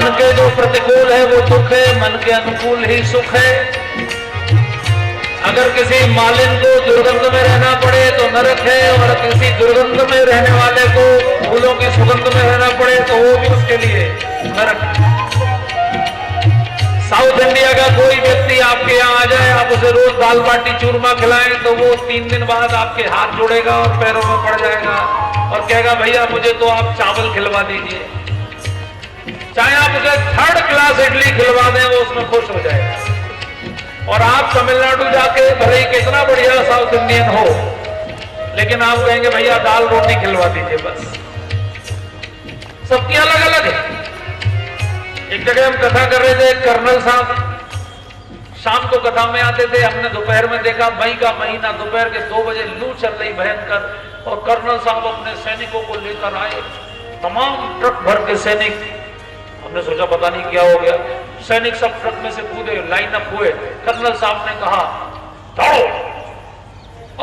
मन के जो प्रतिकूल है वो दुख है, मन के अनुकूल ही सुख है। अगर किसी मालिन को दुर्गंध में रहना पड़े तो नरक है, और किसी दुर्गंध में रहने वाले को फूलों की सुगंध में रहना पड़े तो वो भी उसके लिए नरक। साउथ इंडिया का कोई व्यक्ति आपके यहाँ आ जाए, आप उसे रोज दाल बाटी चूरमा खिलाएं तो वो 3 दिन बाद आपके हाथ जोड़ेगा और पैरों में पड़ जाएगा और कहेगा भैया मुझे तो आप चावल खिलवा दीजिए। चाहे आप उसे 3rd क्लास इडली खिलवा दें वो उसमें खुश हो जाएगा। और आप तमिलनाडु जाके भले ही कितना बढ़िया साउथ इंडियन हो, लेकिन आप कहेंगे भैया दाल रोटी खिलवा दीजिए बस। सबकी अलग अलग है। एक जगह हम कथा कर रहे थे, कर्नल साहब शाम को कथा में आते थे। हमने दोपहर में देखा, मई का महीना, दोपहर के 2 बजे लू चल रही भयंकर, और कर्नल साहब अपने सैनिकों को लेकर आए, तमाम ट्रक भर के सैनिक। हमने सोचा पता नहीं क्या हो गया, सैनिक सब ट्रक में से कूदे, लाइन अप हुए। कर्नल साहब ने कहा दौड़ो,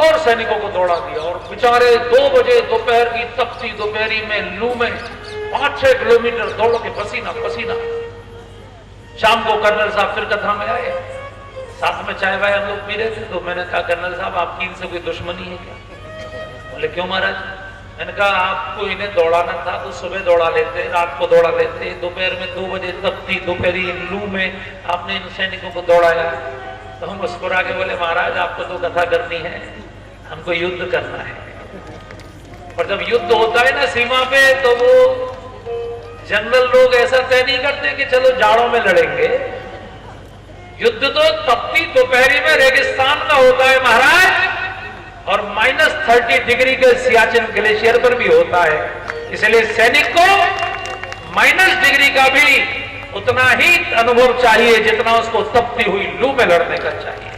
और सैनिकों को दौड़ा दिया। और बेचारे 2 बजे दोपहर की तपती दोपहरी में लू में 5-6 किलोमीटर दौड़ के पसीना पसीना। शाम को कर्नल साहब फिर कथा में आए, साथ में चाय वाय हम लोग पी रहे थे। तो मैंने कहा कर्नल साहब आपकी इनसे कोई दुश्मनी है क्या? बोले क्यों महाराज? मैंने कहा आपको इन्हें दौड़ाना था तो सुबह दौड़ा लेते, रात को दौड़ा लेते, दोपहर में 2 बजे तपती दोपहरी लू में आपने इन सैनिकों को दौड़ाया। तो हम मुस्कुरा के बोले महाराज आपको तो कथा करनी है, हमको युद्ध करना है। और जब युद्ध होता है ना सीमा पे, तो वो जनरल लोग ऐसा तय नहीं करते कि चलो जाड़ों में लड़ेंगे। युद्ध तो तपती दोपहरी में रेगिस्तान में होता है महाराज, और -30 डिग्री के सियाचिन ग्लेशियर पर भी होता है। इसलिए सैनिक को -डिग्री का भी उतना ही अनुभव चाहिए जितना उसको तपती हुई लू में लड़ने का चाहिए।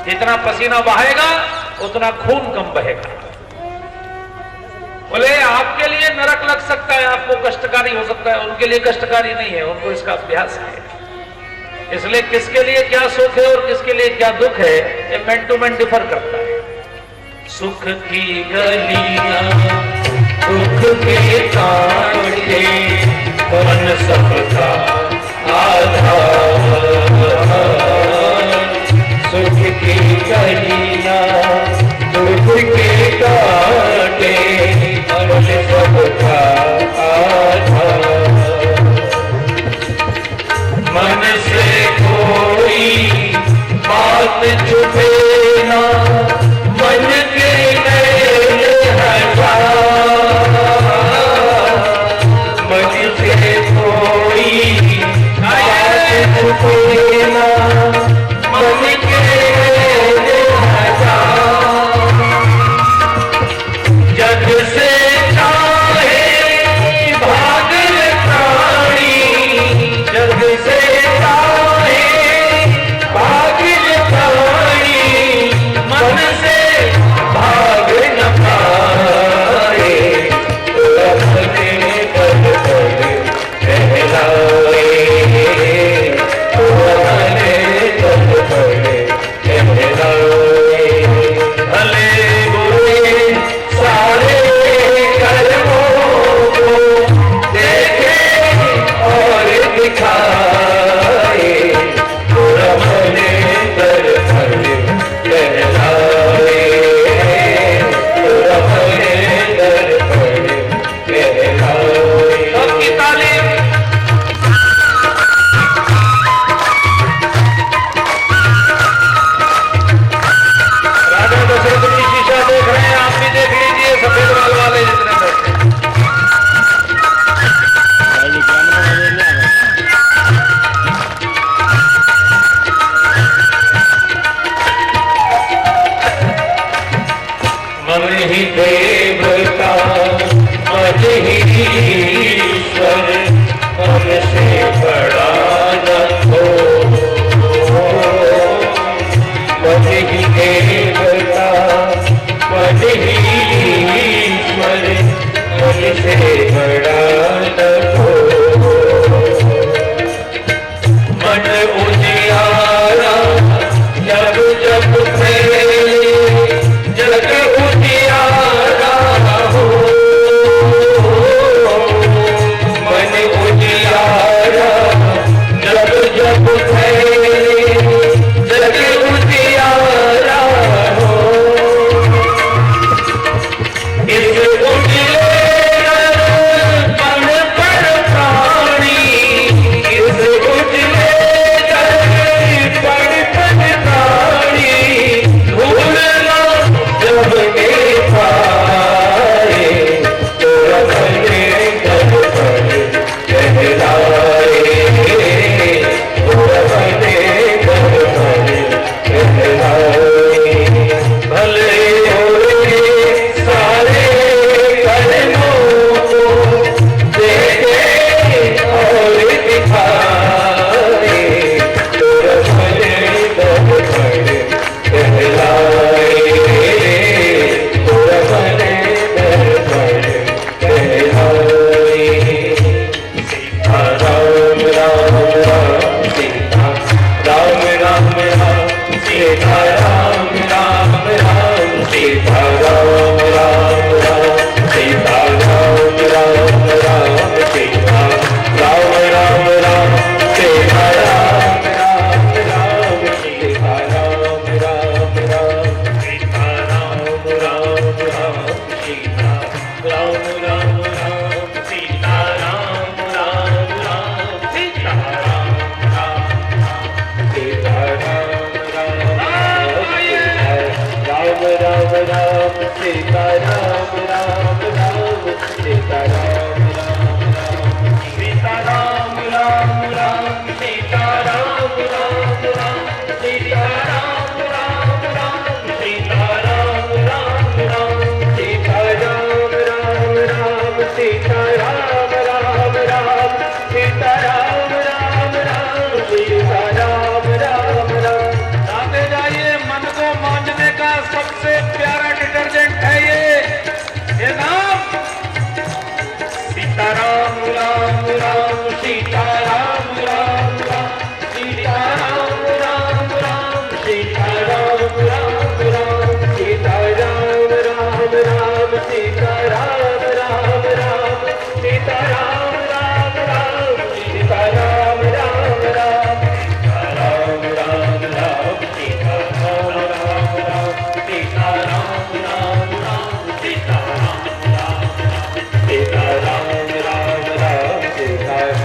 जितना पसीना बहेगा उतना खून कम बहेगा। बोले आपके लिए नरक लग सकता है, आपको कष्टकारी हो सकता है, उनके लिए कष्टकारी नहीं है, उनको इसका अभ्यास है। इसलिए किसके लिए क्या सुख है और किसके लिए क्या दुख है, ये मैन टू मैन डिफर करता है। सुख की गलियां दुख के कांटे, मन सबका आधार। सुख की गलियां दुख के कांटे, मन सबका आधार। मन से कोई बात छुपे ना, मन के नैन हजार। मन से कोई बात छुपे ना, मन के नैन हजार। जग से चाहे भागल प्राणी, जग से चाहे भागल प्राणी, मन से भाग न पाए। अपने पद पर कहलाए,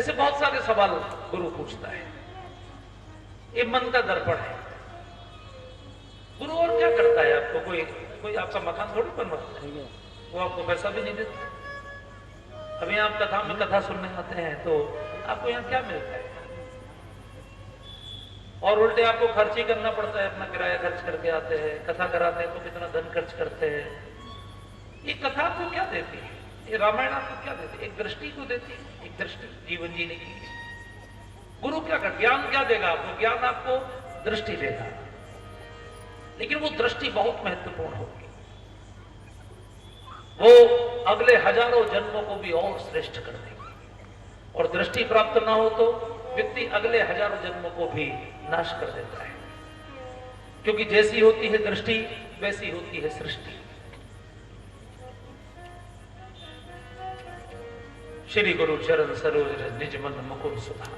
ऐसे बहुत सारे सवाल गुरु पूछता है। ये मन का दर्पण है। गुरु और क्या करता है आपको? कोई आपका मकान थोड़ी बनवाता है, वो आपको पैसा भी नहीं देता। अभी आप कथा में कथा सुनने आते हैं तो आपको यहाँ क्या मिलता है? और उल्टे आपको खर्च ही करना पड़ता है, अपना किराया खर्च करके आते हैं। कथा कराते हैं तो कितना धन खर्च करते हैं। ये कथा आपको क्या देती है? ये रामायण आपको क्या देती है? एक दृष्टि को देती है, एक दृष्टि जीवन जीने की। गुरु क्या कर, ज्ञान क्या देगा आपको? ज्ञान आपको दृष्टि देगा, लेकिन वो दृष्टि बहुत महत्वपूर्ण होगी। वो अगले हजारों जन्मों को भी और श्रेष्ठ कर देगी। और दृष्टि प्राप्त ना हो तो व्यक्ति अगले हजारों जन्मों को भी नाश कर देता है, क्योंकि जैसी होती है दृष्टि वैसी होती है सृष्टि। श्री गुरु चरण सरोज रज निज मन मुकुर सुधा।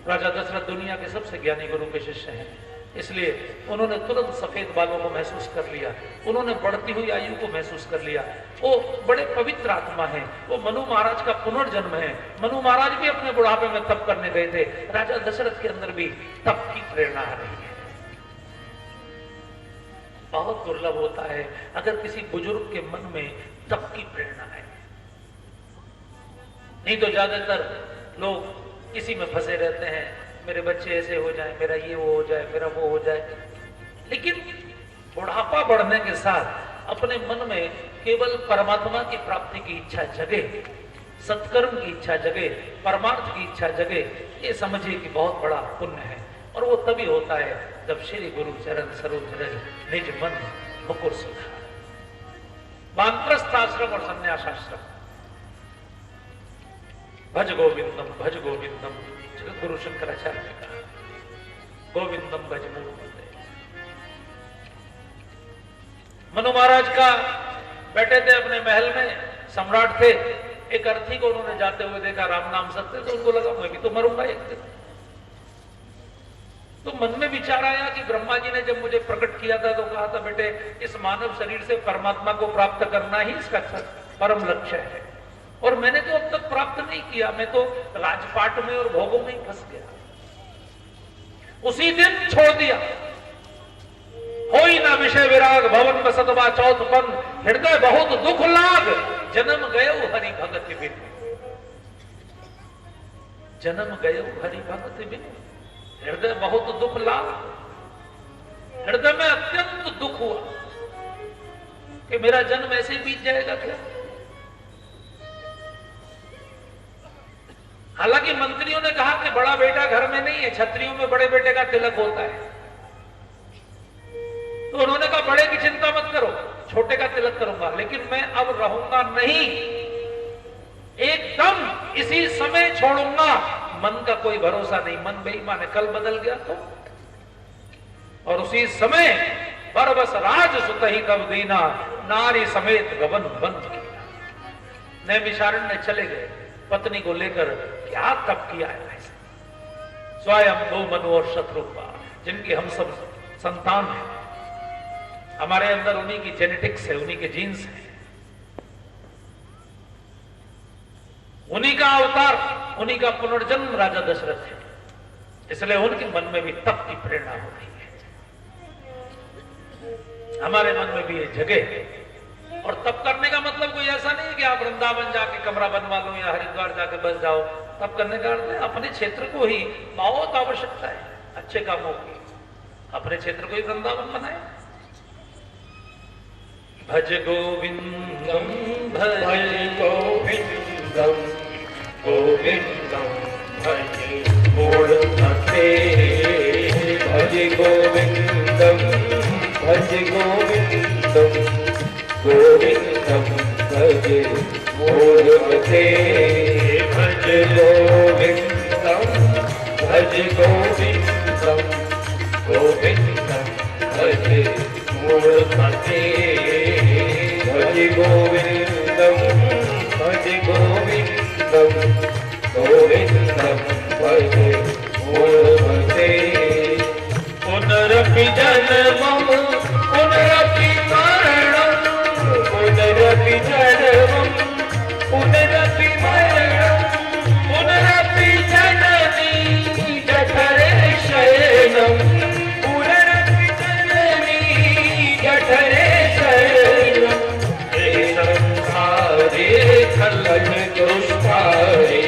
राजा दशरथ दुनिया के सबसे ज्ञानी गुरु के शिष्य हैं, इसलिए उन्होंने तुरंत सफेद बालों को महसूस कर लिया, उन्होंने बढ़ती हुई आयु को महसूस कर लिया। वो बड़े पवित्र आत्मा है, वो मनु महाराज का पुनर्जन्म है। मनु महाराज भी अपने बुढ़ापे में तप करने गए थे, राजा दशरथ के अंदर भी तप की प्रेरणा आ रही है। बहुत दुर्लभ होता है अगर किसी बुजुर्ग के मन में तप की प्रेरणा है, नहीं तो ज्यादातर लोग इसी में फंसे रहते हैं, मेरे बच्चे ऐसे हो जाए, मेरा ये वो हो जाए, मेरा वो हो जाए। लेकिन बुढ़ापा बढ़ने के साथ अपने मन में केवल परमात्मा की प्राप्ति की इच्छा जगे, सत्कर्म की इच्छा जगे, परमार्थ की इच्छा जगे, ये समझिए कि बहुत बड़ा पुण्य है। और वो तभी होता है जब श्री गुरु चरण सरोज रज निज मन मुकुर सुधा। वानप्रस्थ आश्रम और संन्यासाश्रम। भज गोविंदम भज गोविंदम, जगत गुरु शंकराचार्य ने कहा, गोविंदम भज मूढ़मते। मनु महाराज का बैठे थे अपने महल में, सम्राट थे। एक अर्थी को उन्होंने जाते हुए देखा, राम नाम सत्य, तो उनको लगा मैं भी तो मरूंगा एक दिन। तो मन में विचार आया कि ब्रह्मा जी ने जब मुझे प्रकट किया था तो कहा था बेटे इस मानव शरीर से परमात्मा को प्राप्त करना ही इसका परम लक्ष्य है, और मैंने तो अब तक प्राप्त नहीं किया, मैं तो राजपाट में और भोगों में ही फंस गया। उसी दिन छोड़ दिया। होई ना विषय विराग भवन बसतवा चौथपन, हृदय बहुत दुख लाग, जन्म गयो हरि भगत बिन। जन्म गयो हरि भगत बिन, हृदय बहुत दुख लाग। हृदय में अत्यंत दुख हुआ कि मेरा जन्म ऐसे बीत जाएगा क्या। हालांकि मंत्रियों ने कहा कि बड़ा बेटा घर में नहीं है, छत्रियों में बड़े बेटे का तिलक होता है। तो उन्होंने कहा बड़े की चिंता मत करो, छोटे का तिलक करूंगा, लेकिन मैं अब रहूंगा नहीं, एकदम इसी समय छोड़ूंगा। मन का कोई भरोसा नहीं, मन बेईमान है, कल बदल गया तो। और उसी समय बरबस राज सुत ही तब दीना, नारी समेत गवन बन किया। नैमिषारण्य चले गए पत्नी को लेकर। क्या तप किया है ऐसे। स्वयं दो मनु और शत्रुघ्न, जिनकी हम सब संतान हैं, हमारे अंदर उन्हीं की जेनेटिक्स है, उन्हीं के जीन्स हैं, उन्हीं का अवतार, उन्हीं का पुनर्जन्म राजा दशरथ है। इसलिए उनके मन में भी तप की प्रेरणा हो रही है। हमारे मन में भी ये जगह। और तप करने का मतलब कोई ऐसा नहीं है कि आप वृंदावन जाके कमरा बनवा लो या हरिद्वार जाके बस जाओ। तप करने का अर्थ है अपने क्षेत्र को ही बहुत आवश्यकता है अच्छे कामों की, अपने क्षेत्र को ही वृंदावन बनाए। भज गोविंदम भज गोविंदम गोविंदम भज मूढ़मते। भज गोविंदम भज गोविंदम गोविंदम भज मूढ़मते। भज गोविंदम भज गोविंदम गोविंदम भज मूढ़मते। भज गोविंदम भज गोविंदम गोविंदम भज मूढ़मते। पुनरपि जन्मं पुनरपि मरणं पुनरपि जन्मं पुनरपि मरणं पुनरपि कल दुष्टारे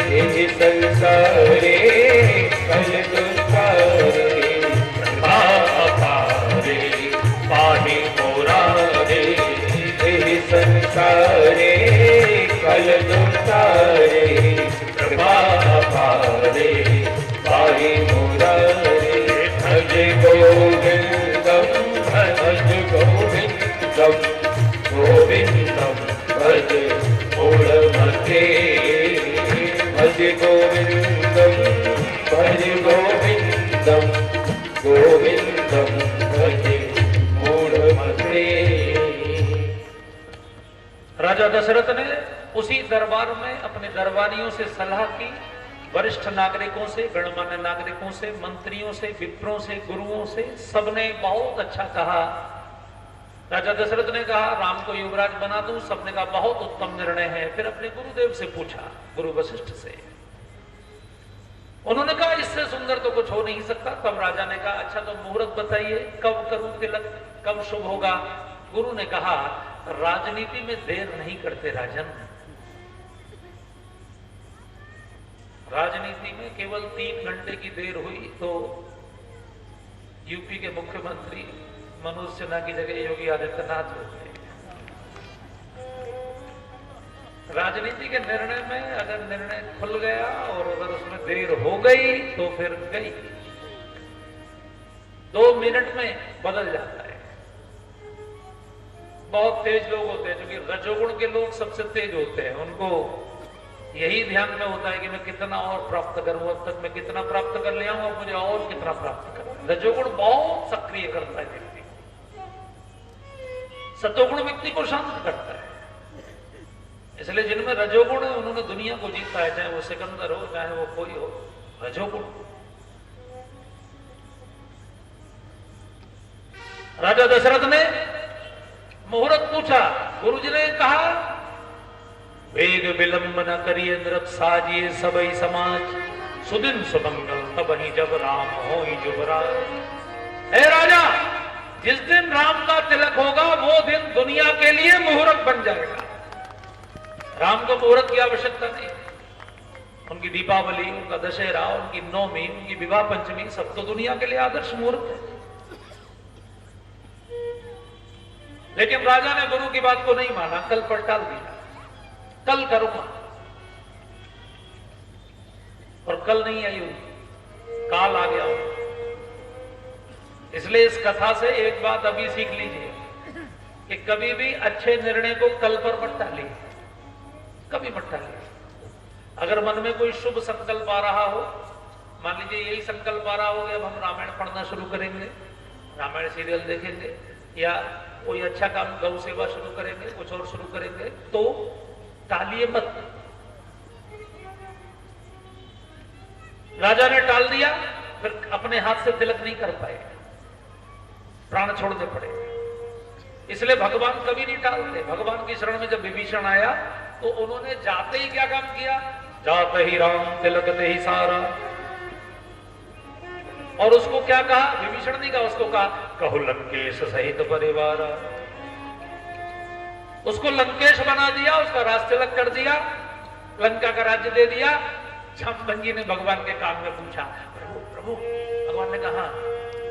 हे संसारे कल दुष्टारे पारे पाहि मुरारे हे संसारे कल दुष्टारे पारे पाहि मुरारे भज गोविंदम भज गोविंदम गोविंदम भज मूढ़मते भज गोविंदम भज गोविंदम गोविंदम भज मूढ़मते। राजा दशरथ ने उसी दरबार में अपने दरबारियों से सलाह की, वरिष्ठ नागरिकों से, गणमान्य नागरिकों से, मंत्रियों से, विप्रों से, गुरुओं से, सबने बहुत अच्छा कहा। राजा दशरथ ने कहा राम को युवराज बना दूं, सबने कहा बहुत उत्तम निर्णय है। फिर अपने गुरुदेव से पूछा, गुरु वशिष्ठ से, उन्होंने कहा इससे सुंदर तो कुछ हो नहीं सकता। तब राजा ने कहा अच्छा तो मुहूर्त बताइए, कब करूं तिलक, कब शुभ होगा। गुरु ने कहा राजनीति में देर नहीं करते राजन, राजनीति में केवल 3 घंटे की देर हुई तो यूपी के मुख्यमंत्री मनोज सिन्हा की जगह योगी आदित्यनाथ हो गए। राजनीति के निर्णय में अगर निर्णय खुल गया और अगर उसमें देर हो गई तो फिर गई, 2 मिनट में बदल जाता है। बहुत तेज लोग होते हैं, क्योंकि रजोगुण के लोग सबसे तेज होते हैं, उनको यही ध्यान में होता है कि मैं कितना और प्राप्त करूं, अब तक मैं कितना प्राप्त कर लिया हूं, अब मुझे और कितना प्राप्त करना। रजोगुण बहुत सक्रिय करता है व्यक्ति, सतोगुण व्यक्ति को शांत करता है। इसलिए जिनमें रजोगुण है उन्होंने दुनिया को जीता है, चाहे वो सिकंदर हो चाहे वो कोई हो, रजोगुण। राजा दशरथ ने मुहूर्त पूछा, गुरुजी ने कहा वेग विलंब न करिए नृप साजिए सबई समाज, सुदिन सुमंगल तब ही जब राम हो जुबराज। हे राजा, जिस दिन राम का तिलक होगा वो दिन दुनिया के लिए मुहूर्त बन जाएगा। राम को मुहूर्त की आवश्यकता नहीं, उनकी दीपावली, उनका दशहरा, उनकी नवमी, उनकी विवाह पंचमी सब तो दुनिया के लिए आदर्श मुहूर्त है। लेकिन राजा ने गुरु की बात को नहीं माना, कल पर टाल दिया, कल करूंगा। और कल नहीं आई हुई, काल आ गया हो। इसलिए इस कथा से एक बात अभी सीख लीजिए कि कभी भी अच्छे निर्णय को कल पर मत टालिए, कभी मत टालिए। अगर मन में कोई शुभ संकल्प आ रहा हो, मान लीजिए यही संकल्प आ रहा हो कि अब हम रामायण पढ़ना शुरू करेंगे, रामायण सीरियल देखेंगे, या कोई अच्छा काम गौ सेवा शुरू करेंगे, कुछ और शुरू करेंगे, तो टालिए मत। राजा ने टाल दिया, फिर अपने हाथ से तिलक नहीं कर पाए, प्राण छोड़ने पड़े। इसलिए भगवान कभी नहीं टालते। भगवान की शरण में जब विभीषण आया तो उन्होंने जाते ही क्या काम किया, जाते ही राम तिलक दे ही सारा। और उसको क्या कहा, विभीषण नहीं कहा, उसको कहा कहु लंकेश सहित परिवार। उसको लंकेश बना दिया, उसका राज तिलक कर दिया, लंका का राज्य दे दिया। जामवंत जी ने भगवान के कान में पूछा, प्रभु प्रभु, भगवान ने कहा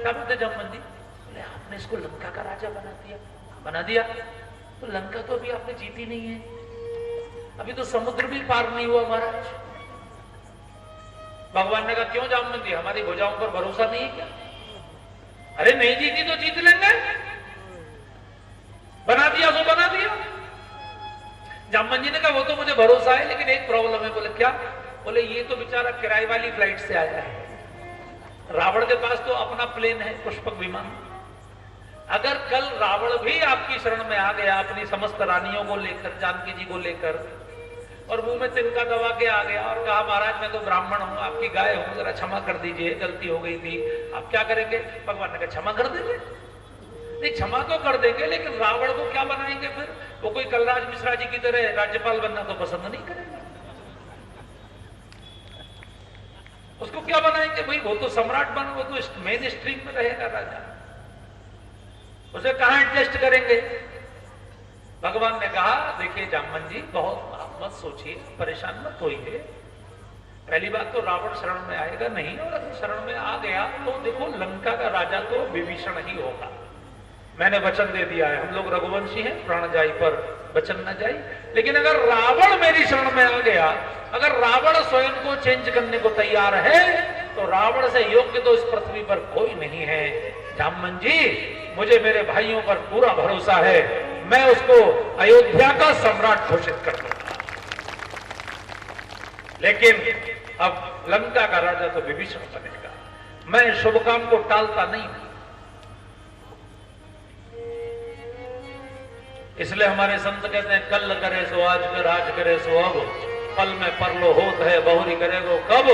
क्या बोलते जामवंत जी, बोले आपने इसको लंका का राजा बना दिया, तो लंका तो अभी आपने जीती नहीं है, अभी तो समुद्र भी पार नहीं हुआ महाराज। भगवान ने कहा क्यों जामवंत जी, हमारी भुजाओं पर भरोसा नहीं है क्या? अरे नहीं जीती तो जीत लेंगे, बना दिया सो बना दिया। जामवंत जी ने कहा वो तो मुझे भरोसा है, लेकिन एक प्रॉब्लम है। बोले क्या? बोले ये तो बेचारा किराए वाली फ्लाइट से आया है, रावण के पास तो अपना प्लेन है, पुष्पक विमान। अगर कल रावण भी आपकी शरण में आ गया अपनी समस्त रानियों को लेकर, जानकी जी को लेकर, और मुंह में तिनका दबा के आ गया और कहा महाराज मैं तो ब्राह्मण हूं, आपकी गाय हूं, जरा क्षमा कर दीजिए, गलती हो गई थी, आप क्या करेंगे? भगवान ने कहा क्षमा कर देंगे। नहीं, क्षमा तो कर देंगे, लेकिन रावण को क्या बनाएंगे फिर? वो कोई कलराज मिश्रा जी की तरह राज्यपाल बनना तो पसंद नहीं करेगा, उसको क्या बनाएंगे भाई? वो तो सम्राट बन, वो तो मेन स्ट्रीम में रहेगा राजा, उसे कहां एडजस्ट करेंगे? भगवान ने कहा देखिए जामवन जी, बहुत आप मत सोचिए, परेशान मत होइए। पहली बात तो रावण शरण में आएगा नहीं, और अगर शरण में आ गया तो देखो लंका का राजा तो विभीषण ही होगा। मैंने वचन दे दिया है, हम लोग रघुवंशी हैं, प्राण जाई पर वचन न जाई। लेकिन अगर रावण मेरी शरण में आ गया, अगर रावण स्वयं को चेंज करने को तैयार है, तो रावण से योग्य तो इस पृथ्वी पर कोई नहीं है। जामवन जी, मुझे मेरे भाइयों पर पूरा भरोसा है, मैं उसको अयोध्या का सम्राट घोषित कर दूंगा। लेकिन अब लंका का राजा तो विभीषण बनेगा। मैं शुभ काम को टालता नहीं हूं, इसलिए हमारे संत कहते हैं कल करे सो आज कर, आज करे सो अब, पल में परलो होत है बहुरी करेगो कब।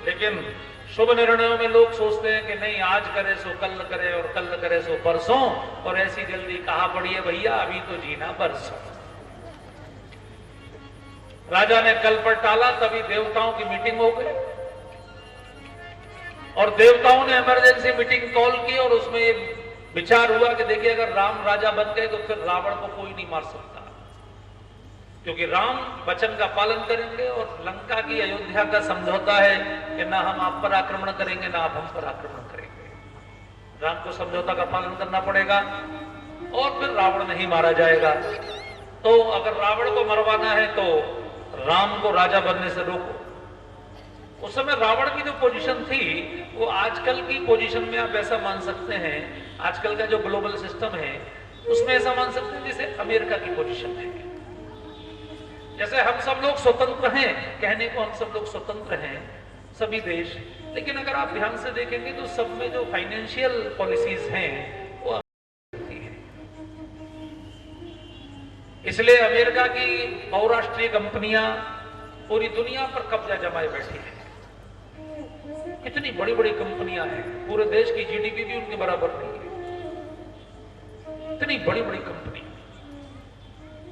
लेकिन शुभ निर्णयों में लोग सोचते हैं कि नहीं, आज करे सो कल करे और कल करे सो परसों, और ऐसी जल्दी कहां पड़ी है भैया, अभी तो जीना परसों। राजा ने कल पर टाला, तभी देवताओं की मीटिंग हो गई और देवताओं ने इमरजेंसी मीटिंग कॉल की, और उसमें ये विचार हुआ कि देखिए अगर राम राजा बन गए तो फिर रावण को कोई नहीं मार सकता, क्योंकि राम वचन का पालन करेंगे और लंका की अयोध्या का समझौता है कि ना हम आप पर आक्रमण करेंगे ना आप हम पर आक्रमण करेंगे। राम को समझौता का पालन करना पड़ेगा और फिर रावण नहीं मारा जाएगा। तो अगर रावण को मरवाना है तो राम को राजा बनने से रोको। उस समय रावण की जो पोजीशन थी वो आजकल की पोजीशन में आप ऐसा मान सकते हैं, आजकल का जो ग्लोबल सिस्टम है उसमें ऐसा मान सकते हैं जैसे अमेरिका की पोजीशन है। जैसे हम सब लोग स्वतंत्र हैं, कहने को हम सब लोग स्वतंत्र हैं सभी देश, लेकिन अगर आप ध्यान से देखेंगे तो सब में जो फाइनेंशियल पॉलिसीज हैं वो अमेरिका है। इसलिए अमेरिका की बहुराष्ट्रीय कंपनियां पूरी दुनिया पर कब्जा जमाए बैठी है। इतनी बड़ी बड़ी कंपनियां हैं, पूरे देश की जीडीपी भी उनके बराबर नहीं है। इतनी बड़ी बड़ी कंपनी,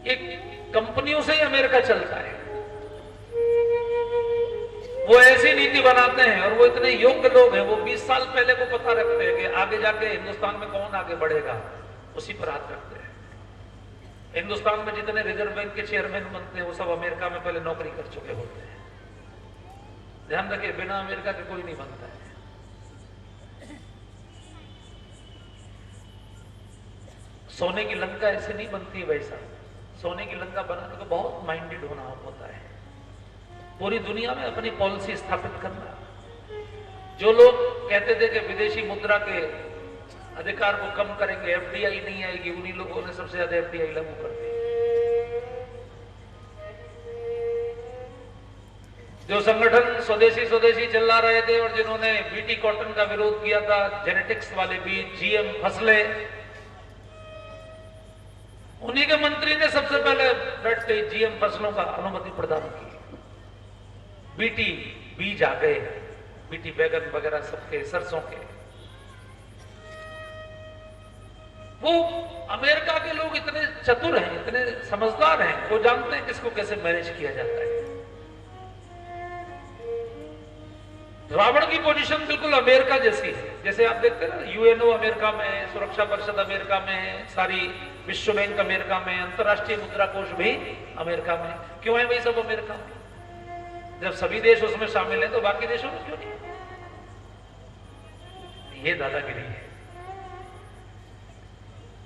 एक कंपनियों से ही अमेरिका चलता है। वो ऐसी नीति बनाते हैं और वो इतने योग्य लोग हैं, वो 20 साल पहले को पता रखते हैं कि आगे जाके हिंदुस्तान में कौन आगे बढ़ेगा, उसी पर हाथ रखते हैं। हिंदुस्तान में जितने रिजर्व बैंक के चेयरमैन बनते हैं वो सब अमेरिका में पहले नौकरी कर चुके होते हैं। ध्यान रखिए, बिना अमेरिका के कोई नहीं बनता है। सोने की लंका ऐसे नहीं बनती है वैसा। सोने की लंका बनाने को बहुत माइंडेड होना होता है, पूरी दुनिया में अपनी पॉलिसी स्थापित करना। जो लोग कहते थे कि विदेशी मुद्रा के अधिकार को कम करेंगे, एफडीआई नहीं आएगी, उन्हीं लोगों ने सबसे ज्यादा एफडीआई लागू कर दी। जो संगठन स्वदेशी स्वदेशी चिल्ला रहे थे और जिन्होंने बीटी कॉटन का विरोध किया था, जेनेटिक्स वाले बीज, जीएम फसलें, उन्हीं के मंत्री ने सबसे पहले बैठ के जीएम फसलों का अनुमति प्रदान की। बीटी बीज आ गए, बीटी बैगन वगैरह सबके, सरसों के। वो अमेरिका के लोग इतने चतुर हैं, इतने समझदार हैं, वो जानते हैं किसको कैसे मैनेज किया जाता है। रावण की पोजीशन बिल्कुल अमेरिका जैसी है। जैसे आप देखते हैं ना, यूएनओ अमेरिका में है, सुरक्षा परिषद अमेरिका में है, सारी विश्व बैंक अमेरिका में, अंतरराष्ट्रीय मुद्रा कोष भी अमेरिका में। क्यों है भाई सब अमेरिका में? जब सभी देश उसमें शामिल है तो बाकी देशों में क्यों नहीं? ये दादागिरी है।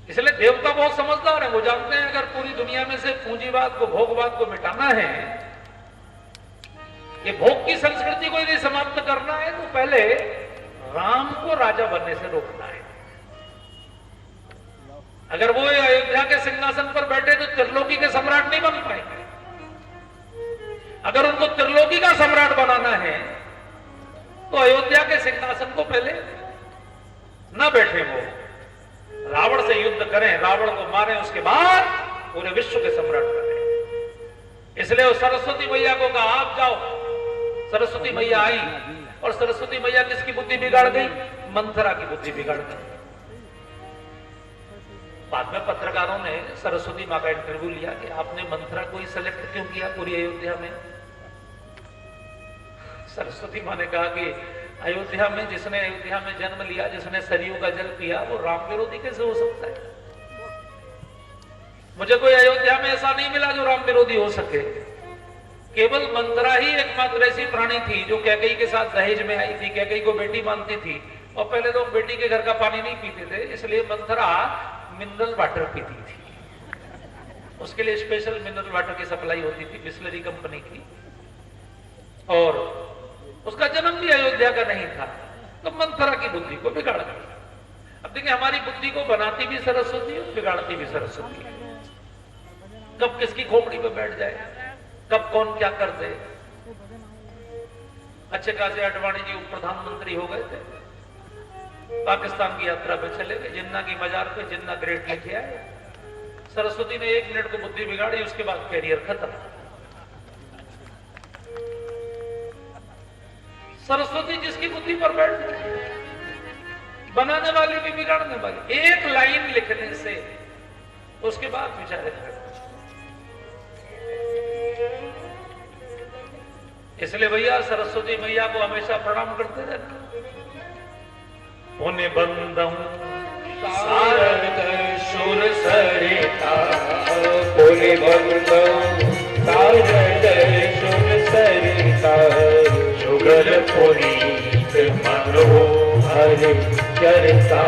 इसलिए देवता बहुत समझदार है, वो जानते हैं अगर पूरी दुनिया में से पूंजीवाद को, भोगवाद को मिटाना है, ये भोग की संस्कृति को यदि समाप्त करना है, तो पहले राम को राजा बनने से रोकना है। अगर वो अयोध्या के सिंहासन पर बैठे तो त्रिलोकी के सम्राट नहीं बन पाएंगे। अगर उनको त्रिलोकी का सम्राट बनाना है तो अयोध्या के सिंहासन को पहले न बैठे, वो रावण से युद्ध करें, रावण को मारें, उसके बाद पूरे विश्व के सम्राट बने। इसलिए वो सरस्वती मैया को कहा आप जाओ। सरस्वती मैया आई और सरस्वती मैया किसकी बुद्धि बिगाड़ गई? मंथरा की बुद्धि बिगाड़ गई। बाद में पत्रकारों ने सरस्वती मां का इंटरव्यू लिया कि आपने मंथरा को ही सेलेक्ट क्यों किया पूरी अयोध्या में? सरस्वती मां ने कहा कि अयोध्या में जिसने अयोध्या में जन्म लिया, जिसने सरयू का जल पिया, वो राम विरोधी कैसे हो सकता है? मुझे कोई अयोध्या में ऐसा नहीं मिला जो राम विरोधी हो सके। केवल मंथरा ही एकमात्र ऐसी प्राणी थी जो कैकेयी के साथ दहेज में आई थी। कैकेयी को बेटी मानती थी और पहले लोग बेटी के घर का पानी नहीं पीते थे, इसलिए मंथरा मिनरल वाटर पीती थी। उसके लिए स्पेशल मिनरल वाटर की सप्लाई होती थी बिस्लरी कंपनी की, और उसका जन्म भी अयोध्या का नहीं था। तो मंथरा की बुद्धि को बिगाड़ दिया। अब देखिए, हमारी बुद्धि को बनाती भी सरस्वती और बिगाड़ती भी सरस्वती। कब किसकी खोपड़ी पे बैठ जाए, कब कौन क्या कर दे। अच्छे खासे अडवाणी जी प्रधानमंत्री हो गए थे, पाकिस्तान की यात्रा पे चले गए, जिन्ना की मजार पे जिन्ना ग्रेट लिखे आए। सरस्वती ने 1 मिनट को बुद्धि बिगाड़ी, उसके बाद कैरियर खत्म। सरस्वती जिसकी बुद्धि पर बैठ जाए, बनाने वाली भी बिगाड़ने वाली। एक लाइन लिखने से उसके बाद विचार कर। इसलिए भैया सरस्वती मैया को हमेशा प्रणाम करते रहना। उन्हें बंदम सारद सुर सरिता, पुनि बंदम सारद सुर सरिता, जुगल पुनीत मनोहर चरिता।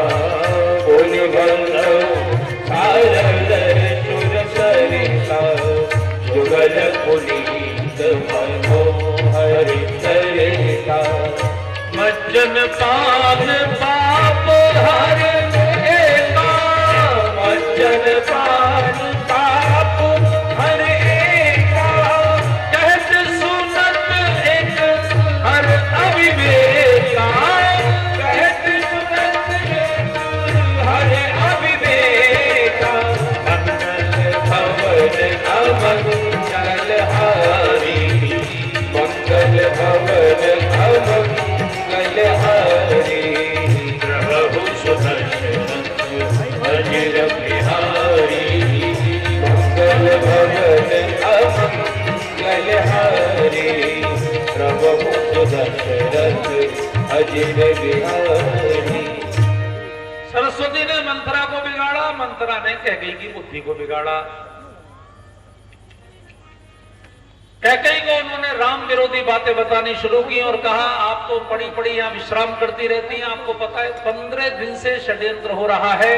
पुनि बंदम सारद सुर सरिता, जुगल पुनीत मनोहर चरिता। मज्जन पान पाप हर एका, मज्जन पान पाप हर एका, कहत सुनत एक हर अविवेका। कहत सुनत एक हर अविवेका। मंगल भवन अमंगल हारी, मंगल भवन अमंगल हारी। प्रभु सुदर्शन अजर बिहारी, मंगल भवन अमंगल हारी। प्रभु सुदर्शन अजर बिहारी। सरस्वती ने मंथरा को बिगाड़ा, मंथरा ने कैकेयी की बुद्धि को बिगाड़ा। कैकेयी को उन्होंने राम विरोधी बातें बतानी शुरू की और कहा, आप तो पड़ी पड़ी यहां विश्राम करती रहती हैं, आपको पता है 15 दिन से षड्यंत्र हो रहा है।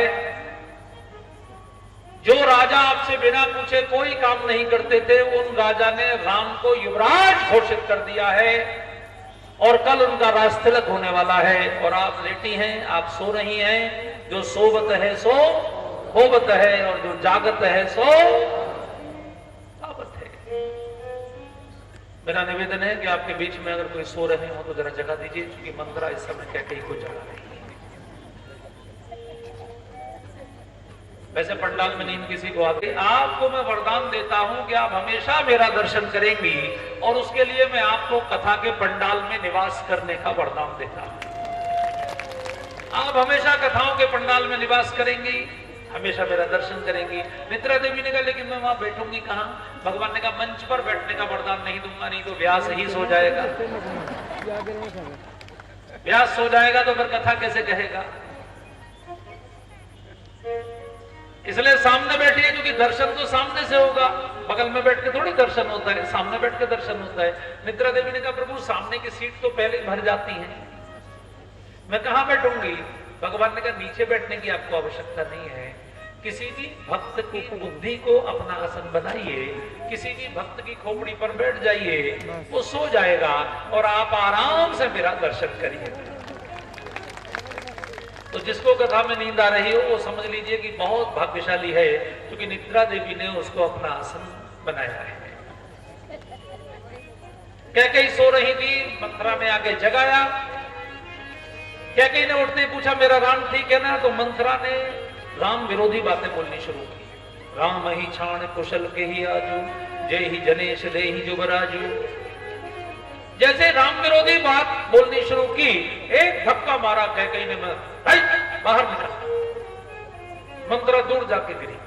जो राजा आपसे बिना पूछे कोई काम नहीं करते थे, उन राजा ने राम को युवराज घोषित कर दिया है और कल उनका राजतिलक होने वाला है। और आप लेटी हैं, आप सो रही हैं। जो सोवत है सो होवत है, और जो जागत है सो आवत है। मेरा निवेदन है कि आपके बीच में अगर कोई सो रहे हो तो जरा जगा दीजिए, क्योंकि मंथरा इस समय कैकेयी को जगा रही है। वैसे पंडाल में नींद किसी को आती, आपको मैं वरदान देता हूं कि आप हमेशा मेरा दर्शन करेंगी, और उसके लिए मैं आपको कथा के पंडाल में निवास करने का वरदान देता हूं। आप हमेशा कथाओं के पंडाल में निवास करेंगी, हमेशा मेरा दर्शन करेंगी। निद्रा देवी ने कहा, लेकिन मैं वहां बैठूंगी कहां? भगवान ने कहा, मंच पर बैठने का वरदान नहीं दूंगा, नहीं तो व्यास ही सो जाएगा। व्यास सो जाएगा तो फिर कथा कैसे कहेगा? इसलिए सामने बैठिए, क्योंकि दर्शन तो सामने से होगा, बगल में बैठ के थोड़ी दर्शन होता है, सामने बैठ के दर्शन होता है। निद्रा देवी ने कहा, प्रभु सामने की सीट तो पहले ही भर जाती है, मैं कहां बैठूंगी? भगवान ने कहा, नीचे बैठने की आपको आवश्यकता नहीं है। किसी भी भक्त की बुद्धि को अपना आसन बनाइए, किसी भी भक्त की खोपड़ी पर बैठ जाइए, वो सो जाएगा और आप आराम से मेरा दर्शन करिए। तो जिसको कथा में नींद आ रही हो वो समझ लीजिए कि बहुत भाग्यशाली है, क्योंकि निद्रा देवी ने उसको अपना आसन बनाया है। कैकेयी सो रही थी, मंथरा ने आके जगाया। कैकेयी ने उठते ही पूछा, मेरा राम ठीक है ना? तो मंथरा ने राम विरोधी बातें बोलनी शुरू की। राम ही छाण कुशल के ही आजू, जय ही जनेश दे ही जुबराजू। जैसे राम विरोधी बात बोलनी शुरू की, एक धक्का मारा कैकेयी ने, बाहर निकल। मंथरा दूर जाके गिरी।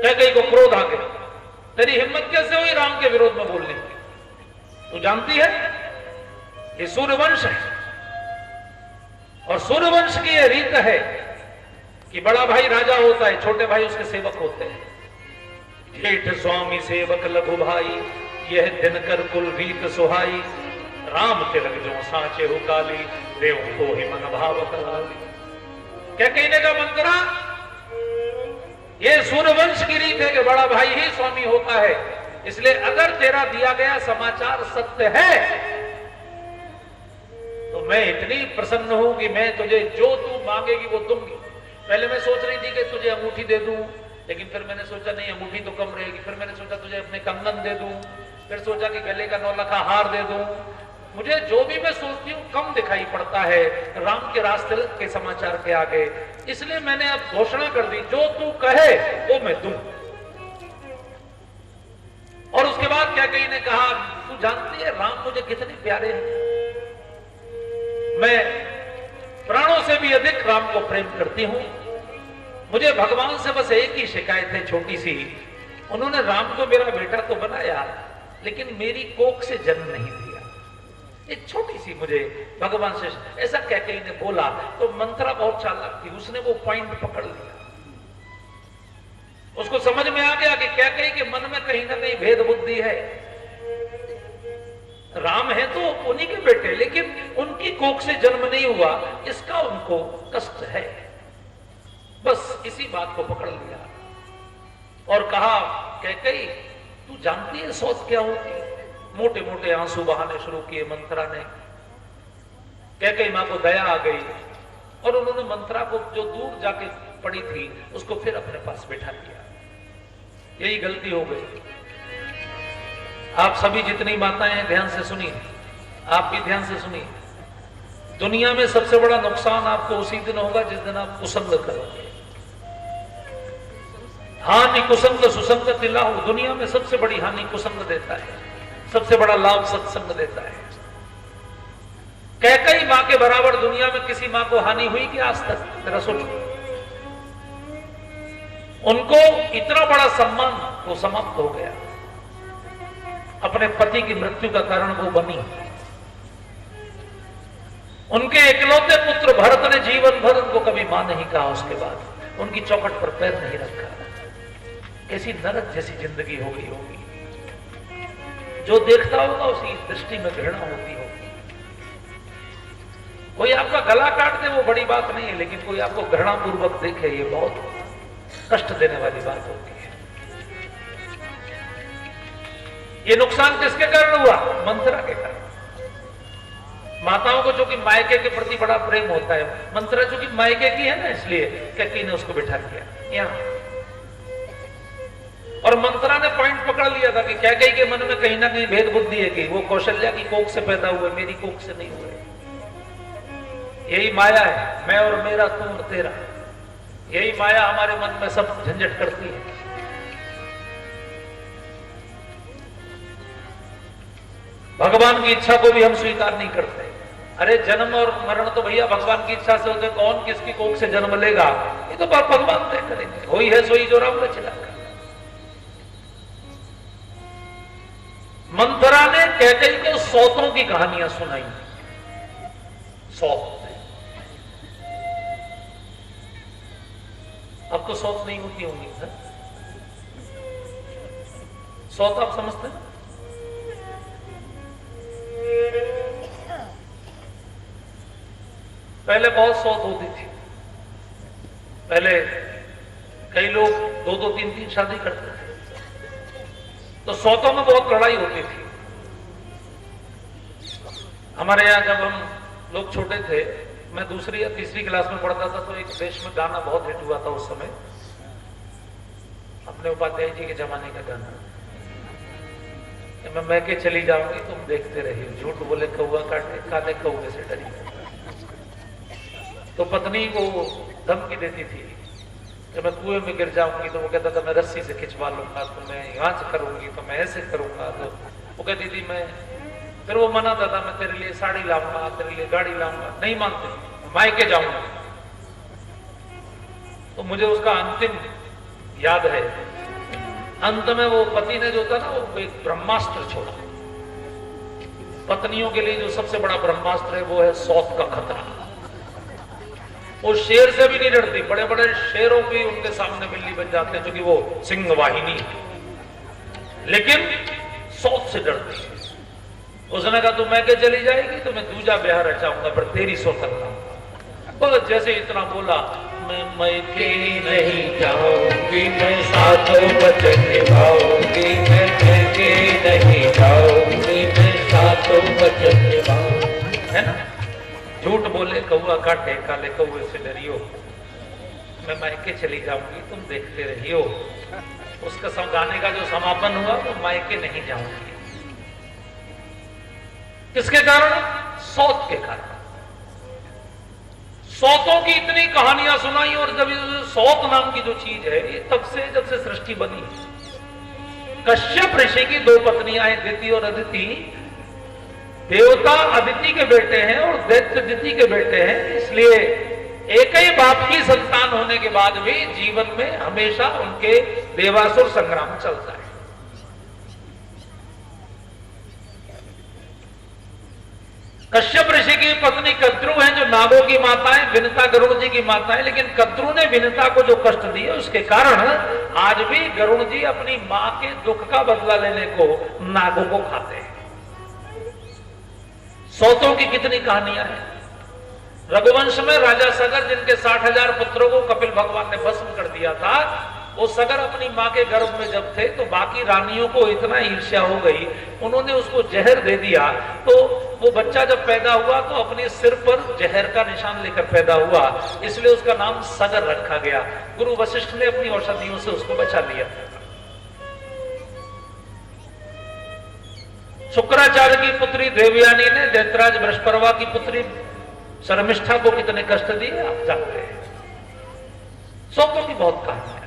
कैकेयी को क्रोध आ गया, तेरी हिम्मत कैसे हुई राम के विरोध में बोलने की? तू जानती है ये सूर्यवंश है, और सूर्यवंश की यह रीत है कि बड़ा भाई राजा होता है, छोटे भाई उसके सेवक होते हैं। जेठ स्वामी सेवक लघु भाई, यह दिनकर कुल रीत सुहाई। राम तिलक जो साचे हो काली, देव को ही मन भाव कराली। क्या कहने का मंत्रा, ये सूर्यवंश की रीत है कि बड़ा भाई ही स्वामी होता है। इसलिए अगर तेरा दिया गया समाचार सत्य है तो मैं इतनी प्रसन्न हूं कि मैं तुझे जो तू मांगेगी वो दूंगी। पहले मैं सोच रही थी कि तुझे अंगूठी दे दूं, लेकिन फिर मैंने सोचा नहीं, अंगूठी तो कम रहेगी। फिर मैंने सोचा तुझे अपने कंगन दे दूं, फिर सोचा कि गले का 9 लखा हार दे दूं। मुझे जो भी मैं सोचती हूँ कम दिखाई पड़ता है राम के रास्ते के समाचार के आगे। इसलिए मैंने अब घोषणा कर दी, जो तू कहे वो मैं दूं। और उसके बाद क्या कही ने कहा, तू जानती है राम मुझे कितने प्यारे हैं, मैं प्राणों से भी अधिक राम को प्रेम करती हूं। मुझे भगवान से बस एक ही शिकायत है छोटी सी, उन्होंने राम को मेरा बेटा तो बनाया लेकिन मेरी कोख से जन्म नहीं दिया। एक छोटी सी मुझे भगवान से ऐसा कैकेयी ने बोला तो मंत्रा बहुत चालाक थी, उसने वो पॉइंट पकड़ लिया। उसको समझ में आ गया कि कैकेयी के मन में कहीं ना कहीं भेद बुद्धि है। राम है तो उन्हीं के बेटे, लेकिन उनकी कोख से जन्म नहीं हुआ, इसका उनको कष्ट है। बस इसी बात को पकड़ लिया और कहा, कैकेयी तू जानती है सौत क्या होती? मोटे मोटे आंसू बहाने शुरू किए मंत्रा ने। कैकेयी मां को दया आ गई और उन्होंने मंत्रा को जो दूर जाके पड़ी थी उसको फिर अपने पास बैठा लिया। यही गलती हो गई। आप सभी जितनी माताएं हैं ध्यान से सुनिए, आप भी ध्यान से सुनिए। दुनिया में सबसे बड़ा नुकसान आपको उसी दिन होगा जिस दिन आप कुसंग करोगे। हानि कुसंग सुसंग लाभ, दुनिया में सबसे बड़ी हानि कुसंग देता है, सबसे बड़ा लाभ सत्संग देता है। कैकेयी मां के बराबर दुनिया में किसी मां को हानि हुई कि आज तक? जरा सोचो। उनको इतना बड़ा सम्मान वो समाप्त हो गया, अपने पति की मृत्यु का कारण वो बनी। उनके इकलौते पुत्र भरत ने जीवन भर उनको कभी मां नहीं कहा, उसके बाद उनकी चौखट पर पैर नहीं रखा। कैसी नरक जैसी जिंदगी हो गई होगी। जो देखता होगा उसी दृष्टि में घृणा होती होगी। कोई आपका गला काट दे वो बड़ी बात नहीं है, लेकिन कोई आपको घृणा पूर्वक देखे ये बहुत कष्ट देने वाली बात होती है। ये नुकसान किसके कारण हुआ? मंत्रा के कारण। माताओं को जो कि मायके के प्रति बड़ा प्रेम होता है, मंत्रा जो कि मायके की है ना, इसलिए कैकेयी ने उसको बिठा दिया यहां। और मंत्रा ने पॉइंट पकड़ लिया था कि कैकेयी के मन में कहीं ना कहीं भेद बुद्धि है कि वो कौशल्या की कोख से पैदा हुए, मेरी कोख से नहीं हुए। यही माया है, मैं और मेरा, तू और तेरा। यही माया हमारे मन में सब झंझट करती है। भगवान की इच्छा को भी हम स्वीकार नहीं करते। अरे जन्म और मरण तो भैया भगवान की इच्छा से होते, कौन किसकी कोख से जन्म लेगा ये तो भगवान तय करेंगे। वही है सोई जो राम रचिला। मंत्रा ने कैकेयी को सौतों की कहानियां सुनाई। सौत, अब तो सौत नहीं होती होंगी सर। सौत आप समझते हैं? पहले बहुत सौत होती थी। पहले कई लोग 2-2, 3-3 शादी करते थे, तो सौतों में बहुत लड़ाई होती थी। हमारे यहाँ जब हम लोग छोटे थे, मैं 2री या 3री क्लास में पढ़ता था, तो एक देश में गाना बहुत हिट हुआ था उस समय, अपने उपाध्याय जी के जमाने का गाना, मैं मैके चली जाऊंगी तुम देखते रही, झूठ बोले कौआ काटे, काले कौए से डरी। तो पत्नी को धमकी देती थी कि मैं कुएं में गिर जाऊंगी, तो वो कहता था मैं रस्सी से खिंचवा लूंगा, तो मैं यहाँ से करूंगी, तो मैं ऐसे करूंगा। तो वो कहती थी मैं, फिर वो मनाता था मैं तेरे लिए साड़ी लाऊंगा, तेरे लिए गाड़ी लाऊंगा। नहीं मानते, मायके जाऊंगा। तो मुझे उसका अंतिम याद है, अंत में वो पति ने जो था ना, वो एक ब्रह्मास्त्र छोड़ा। पत्नियों के लिए जो सबसे बड़ा ब्रह्मास्त्र है वो है सौत का खतरा। वो शेर से भी नहीं डरती, बड़े बड़े शेरों भी उनके सामने बिल्ली बन जाते हैं क्योंकि वो सिंह वाहिनी है, लेकिन सौत से डरती है। उसने कहा तू मैके चली जाएगी तो मैं दूजा ब्याह रचाऊंगा पर तेरी सौत करना। बस जैसे इतना बोला, मैं मैके नहीं जाऊंगी, मैं सातों वचन निभाऊंगी, मैं मैके नहीं जाऊंगी, मैं सातों वचन निभाऊंगी, है ना। झूठ बोले कौआ काटे, काले कौए से डरियो, मैं मायके चली जाऊंगी तुम देखते रहियो। उसका गाने का जो समापन हुआ वो मायके नहीं जाऊंगी। किसके कारण? सौत के कारण। सौतों की इतनी कहानियां सुनाई, और जब सौत नाम की जो चीज है ये तब से जब से सृष्टि बनी। कश्यप ऋषि की दो पत्नियां हैं, दिति और अदिति। देवता अदिति के बेटे हैं और दैत्य दिति के बेटे हैं, इसलिए एक ही बाप की संतान होने के बाद भी जीवन में हमेशा उनके देवासुर संग्राम चलता है। कश्यप ऋषि की पत्नी कद्रु हैं जो नागों की माता है, विनता गरुड़ जी की माता है, लेकिन कद्रु ने विनता को जो कष्ट दिए उसके कारण आज भी गरुड़ जी अपनी मां के दुख का बदला लेने को नागों को खाते हैं। सौतों की कितनी कहानियां हैं। रघुवंश में राजा सगर जिनके 60,000 पुत्रों को कपिल भगवान ने भस्म कर दिया था, वो सगर अपनी मां के गर्भ में जब थे तो बाकी रानियों को इतना ईर्ष्या हो गई, उन्होंने उसको जहर दे दिया। तो वो बच्चा जब पैदा हुआ तो अपने सिर पर जहर का निशान लेकर पैदा हुआ, इसलिए उसका नाम सगर रखा गया। गुरु वशिष्ठ ने अपनी औषधियों से उसको बचा लिया। शुक्राचार्य की पुत्री देवयानी ने दैत्यराज बृहस्पति की पुत्री शर्मिष्ठा को कितने कष्ट दिए आप जानते हैं। सौतों की बहुत कहानियां हैं।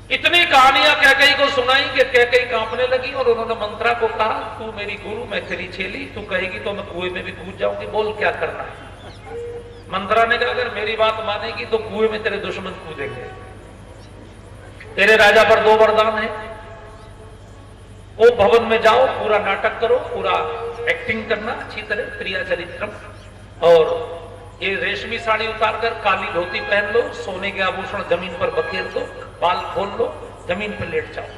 इतनी कहानियां कैकेयी को सुनाई कि कैकेयी कांपने लगी और उन्होंने मंत्रा को कहा तू मेरी गुरु मैं तेरी चेली, तू कहेगी तो मैं कुएं में भी कूद जाऊंगी, बोल क्या करना है। मंत्रा ने कहा अगर मेरी बात मानेगी तो कुएं में तेरे दुश्मन कूदेंगे। तेरे राजा पर 2 वरदान है, वो भवन में जाओ, पूरा नाटक करो, पूरा एक्टिंग करना अच्छी तरह, प्रिया चरित्रम, और ये रेशमी साड़ी उतारकर काली धोती पहन लो, सोने के आभूषण जमीन पर बखेर दो, बाल खोल लो, जमीन पर लेट जाओ।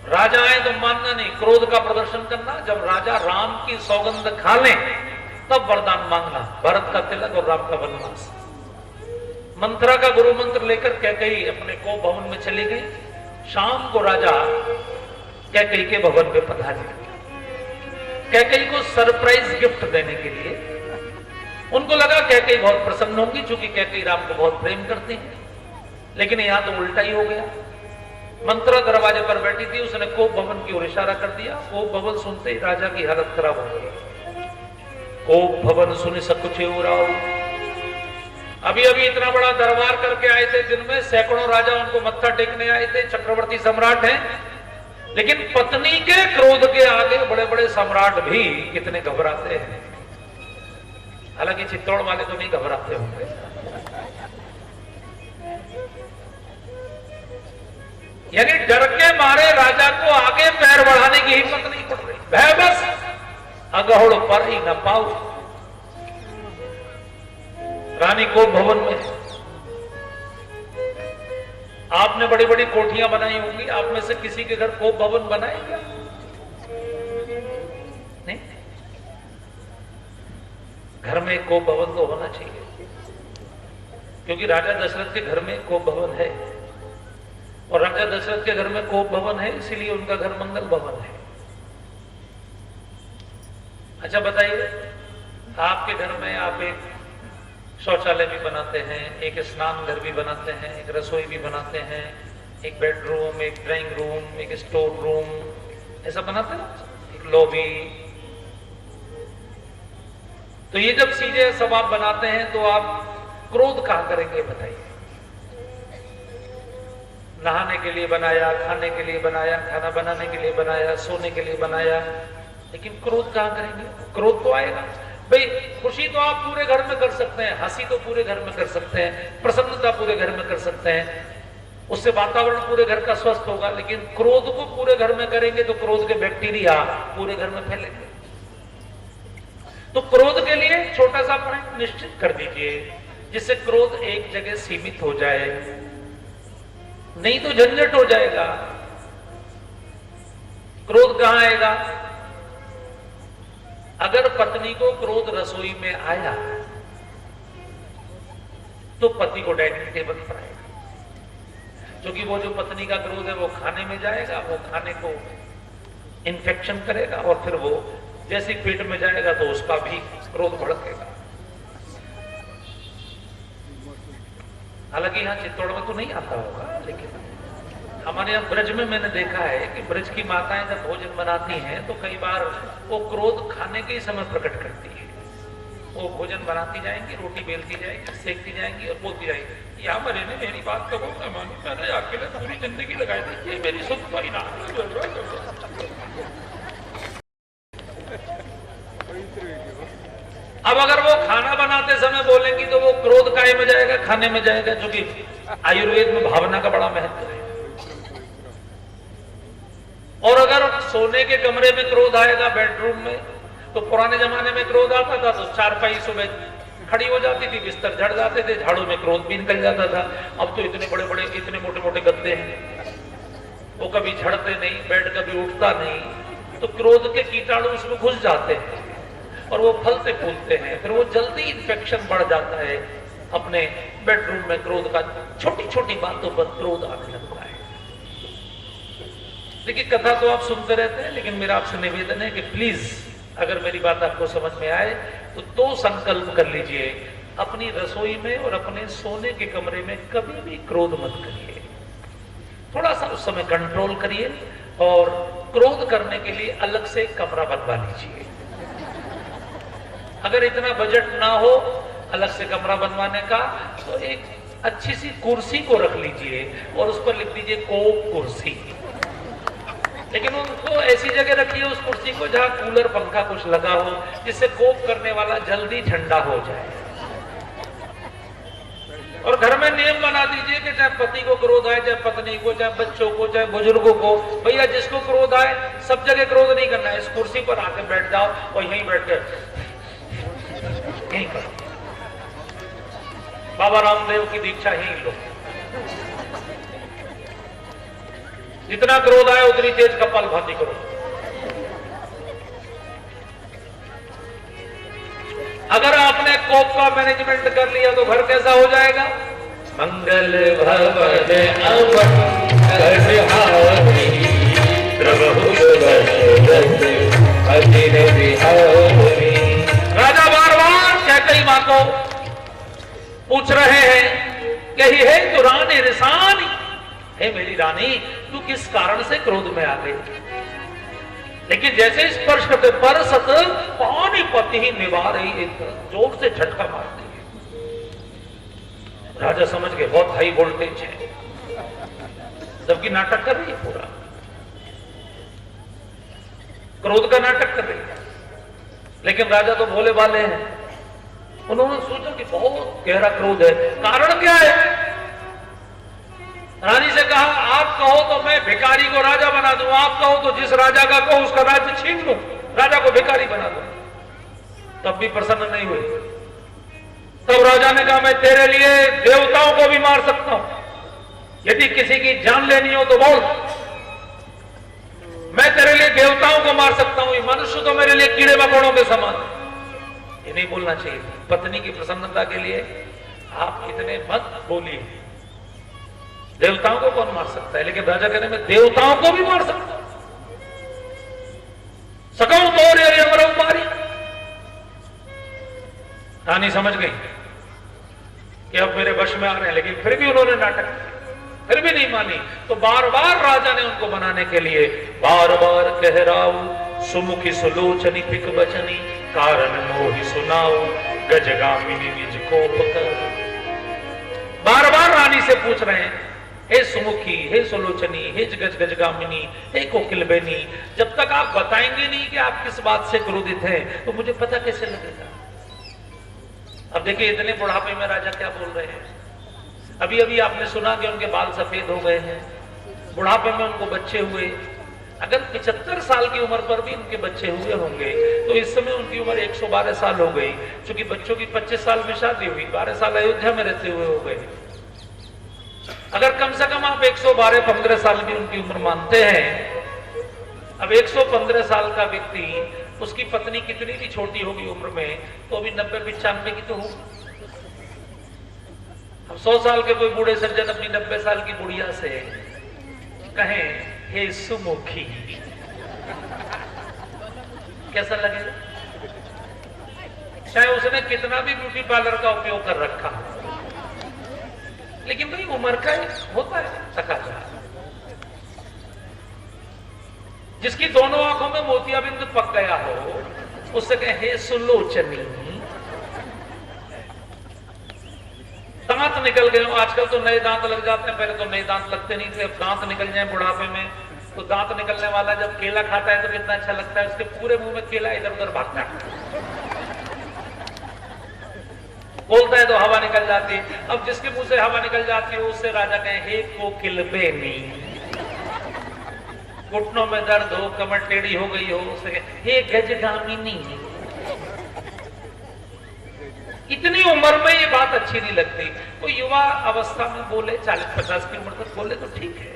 राजा आए तो मानना नहीं, क्रोध का प्रदर्शन करना। जब राजा राम की सौगंध खा लें तब वरदान मांगना, भरत का तिलक और राम का वनवास। मंत्रा का गुरु मंत्र लेकर कैकेयी अपने को भवन में चली गई। शाम को राजा कैकेयी के भवन में पधारे। कैकेयी को सरप्राइज गिफ्ट देने के लिए उनको लगा कैकेयी बहुत प्रसन्न होंगी, क्योंकि कैकेयी राम को बहुत प्रेम करती है, लेकिन यहां तो उल्टा ही हो गया। मंत्रा दरवाजे पर बैठी थी, उसने कोप भवन की ओर इशारा कर दिया। कोप भवन सुनते ही राजा की हालत खराब हो गई। कोप भवन सुन सकुचे उराओ। अभी अभी इतना बड़ा दरबार करके आए थे, जिनमें सैकड़ों राजा उनको मत्था टेकने आए थे, चक्रवर्ती सम्राट हैं, लेकिन पत्नी के क्रोध के आगे बड़े बड़े सम्राट भी कितने घबराते हैं। हालांकि चित्तौड़ वाले तो नहीं घबराते होंगे। यानी डर के मारे राजा को आगे पैर बढ़ाने की हिम्मत नहीं पड़ रही। भय बस अगहुड़ पर ही न पाऊ। रानी को भवन में आपने बड़ी बड़ी कोठियां बनाई होंगी, आप में से किसी के घर कोप भवन बनाए क्या? नहीं। घर में कोप भवन तो होना चाहिए, क्योंकि राजा दशरथ के घर में कोप भवन है, और राजा दशरथ के घर में कोप भवन है, इसीलिए उनका घर मंगल भवन है। अच्छा बताइए, आपके घर में आप एक शौचालय भी बनाते हैं, एक स्नान घर भी बनाते हैं, एक रसोई भी बनाते हैं, एक बेडरूम, एक ड्राइंग रूम, एक स्टोर रूम, ऐसा बनाते हैं, एक लॉबी। तो ये जब चीजें सब आप बनाते हैं तो आप क्रोध कहां करेंगे बताइए। नहाने के लिए बनाया, खाने के लिए बनाया, खाना बनाने के लिए बनाया, सोने के लिए बनाया, लेकिन क्रोध कहां करेंगे? क्रोध तो आएगा भाई। खुशी तो आप पूरे घर में कर सकते हैं, हंसी तो पूरे घर में कर सकते हैं, प्रसन्नता पूरे घर में कर सकते हैं, उससे वातावरण पूरे घर का स्वस्थ होगा। लेकिन क्रोध को पूरे घर में करेंगे तो क्रोध के बैक्टीरिया पूरे घर में फैलेंगे। तो क्रोध के लिए छोटा सा पॉइंट निश्चित कर दीजिए, जिससे क्रोध एक जगह सीमित हो जाए, नहीं तो झंझट हो जाएगा। क्रोध कहां आएगा? अगर पत्नी को क्रोध रसोई में आया तो पति को डाइनिंग टेबल पर आएगा, क्योंकि वो जो पत्नी का क्रोध है वो खाने में जाएगा, वो खाने को इन्फेक्शन करेगा और फिर वो जैसे पेट में जाएगा तो उसका भी क्रोध भड़केगा। हालांकि यहां चित्तौड़ में तो नहीं आता होगा, लेकिन हमारे यहाँ ब्रज में मैंने देखा है कि ब्रज की माताएं जब भोजन बनाती हैं तो कई बार वो क्रोध खाने के ही समय प्रकट करती है। वो भोजन बनाती जाएंगी, रोटी बेलती जाएंगी, सेकती जाएंगी और बोलती जाएंगी, या मरे ने मेरी बात कहो मैं मानू, मैंने अकेले पूरी जिंदगी लगाई थी, ये मेरी सुख तो ही ना। अब अगर वो खाना बनाते समय बोलेंगी तो वो क्रोध काय में जाएगा? खाने में जाएगा, क्योंकि आयुर्वेद में भावना का बड़ा महत्व है। और अगर सोने के कमरे में क्रोध आएगा, बेडरूम में, तो पुराने जमाने में क्रोध आता था तो चारपाई सुबह खड़ी हो जाती थी, बिस्तर झड़ जाते थे, झाड़ू में क्रोध भी निकल जाता था। अब तो इतने बड़े बड़े इतने मोटे मोटे गद्दे हैं, वो कभी झड़ते नहीं, बेड कभी उठता नहीं, तो क्रोध के कीटाणु उसमें घुस जाते हैं और वो फलते फूलते हैं, फिर वो जल्दी इन्फेक्शन बढ़ जाता है। अपने बेडरूम में क्रोध का, छोटी छोटी बातों पर क्रोध आने लगता है। देखिए, कथा तो आप सुनते रहते हैं, लेकिन मेरा आपसे निवेदन है कि प्लीज अगर मेरी बात आपको समझ में आए तो दो संकल्प कर लीजिए, अपनी रसोई में और अपने सोने के कमरे में कभी भी क्रोध मत करिए। थोड़ा सा उस समय कंट्रोल करिए और क्रोध करने के लिए अलग से कमरा बनवा लीजिए। अगर इतना बजट ना हो अलग से कमरा बनवाने का, तो एक अच्छी सी कुर्सी को रख लीजिए और उस पर लिख दीजिए कोप कुर्सी। लेकिन उनको ऐसी जगह रखिए उस कुर्सी को जहां कूलर पंखा कुछ लगा हो, जिससे कोप करने वाला जल्दी ठंडा हो जाए। और घर में नियम बना दीजिए कि चाहे पति को क्रोध आए, चाहे पत्नी को, चाहे बच्चों को, चाहे बुजुर्गों को, भैया जिसको क्रोध आए सब जगह क्रोध नहीं करना है, इस कुर्सी पर आके बैठ जाओ और यहीं बैठ कर यहीं करो। बाबा रामदेव की दीक्षा ही लो। जितना क्रोध आए उतनी तेज कपालभाति करो। अगर आपने कोप का मैनेजमेंट कर लिया तो घर कैसा हो जाएगा? मंगल भवन राजा बार बार कैकई मां को पूछ रहे हैं कि हे तो रानी रिसानी, हे मेरी रानी तू किस कारण से क्रोध में आ गई? लेकिन जैसे स्पर्श करते परसत पानीपति ही निवार ही, एक जोर से झटका मारती है। राजा समझ गए बहुत हाई वोल्टेज है, जबकि नाटक कर रही है, पूरा क्रोध का नाटक कर रही है। लेकिन राजा तो भोले वाले हैं, उन्होंने सोचा कि बहुत गहरा क्रोध है, कारण क्या है? रानी से कहा आप कहो तो मैं भिखारी को राजा बना दूं, आप कहो तो जिस राजा का कहो उसका राज्य छीन लूं, राजा को भिखारी बना दूं। तब भी प्रसन्न नहीं हुई। तब राजा ने कहा मैं तेरे लिए देवताओं को भी मार सकता हूं, यदि किसी की जान लेनी हो तो बोल, मैं तेरे लिए देवताओं को मार सकता हूं, मनुष्य तो मेरे लिए कीड़े मकोड़ों के समान। ये नहीं बोलना चाहिए, पत्नी की प्रसन्नता के लिए आप इतने मत बोलिए। देवताओं को कौन मार सकता है? लेकिन राजा कहने में देवताओं को भी मार सकता हूं। सकऊं तो अमरऊ मारी। रानी समझ गई कि अब मेरे वश में आ रहे हैं, लेकिन फिर भी उन्होंने नाटक किया, फिर भी नहीं मानी। तो बार बार राजा ने उनको बनाने के लिए बार बार कह राऊ सुमुखी सुलोचनी पिक बचनी, कारण मोहि सुनाऊ गजगामिनी निज कोप कर। बार बार रानी से पूछ रहे हैं, हे सुमुखी, हे सुलोचनी, हे गजगामिनी, हे कोकिलबेनी, जब तक आप बताएंगे नहीं कि आप किस बात से क्रोधित हैं तो मुझे पता कैसे लगेगा? अब देखिए इतने बुढ़ापे में राजा क्या बोल रहे हैं। अभी अभी आपने सुना कि उनके बाल सफेद हो गए हैं, बुढ़ापे में उनको बच्चे हुए, अगर 75 साल की उम्र पर भी उनके बच्चे हुए होंगे तो इस समय उनकी उम्र 112 साल हो गई, क्योंकि बच्चों की 25 साल में शादी हुई, 12 साल अयोध्या में रहते हुए हो गए। अगर कम से कम आप 112-15 साल की उनकी उम्र मानते हैं, अब 115 साल का व्यक्ति, उसकी पत्नी कितनी भी छोटी होगी उम्र में तो अभी 90-95 की तो होगी। अब 100 साल के कोई बूढ़े सज्जन अपनी 90 साल की बुढ़िया से कहें हे सुमुखी, कैसा लगेगा? चाहे उसने कितना भी ब्यूटी पार्लर का उपयोग कर रखा, लेकिन भाई उम्र का होता है तकाजा। जिसकी दोनों आंखों में मोतियाबिंद पक गया हो, उससे कहे हे सुलोचनी, दांत निकल गए हो। आजकल तो नए दांत लग जाते हैं, पहले तो नए दांत लगते नहीं थे। अब दांत निकल जाए बुढ़ापे में, तो दांत निकलने वाला जब केला खाता है तो कितना अच्छा लगता है, उसके पूरे मुंह में केला इधर उधर भागता है, बोलता है तो हवा निकल जाती है। अब जिसके मुंह से हवा निकल जाती है उससे राजा कहे हे कोकिल बेनी, घुटनों में दर्द हो, कमर टेढ़ी हो गई हो, उससे हे गजगामिनी। इतनी उम्र में ये बात अच्छी नहीं लगती। तो युवा अवस्था में बोले, 40-50 की उम्र तक बोले तो ठीक है।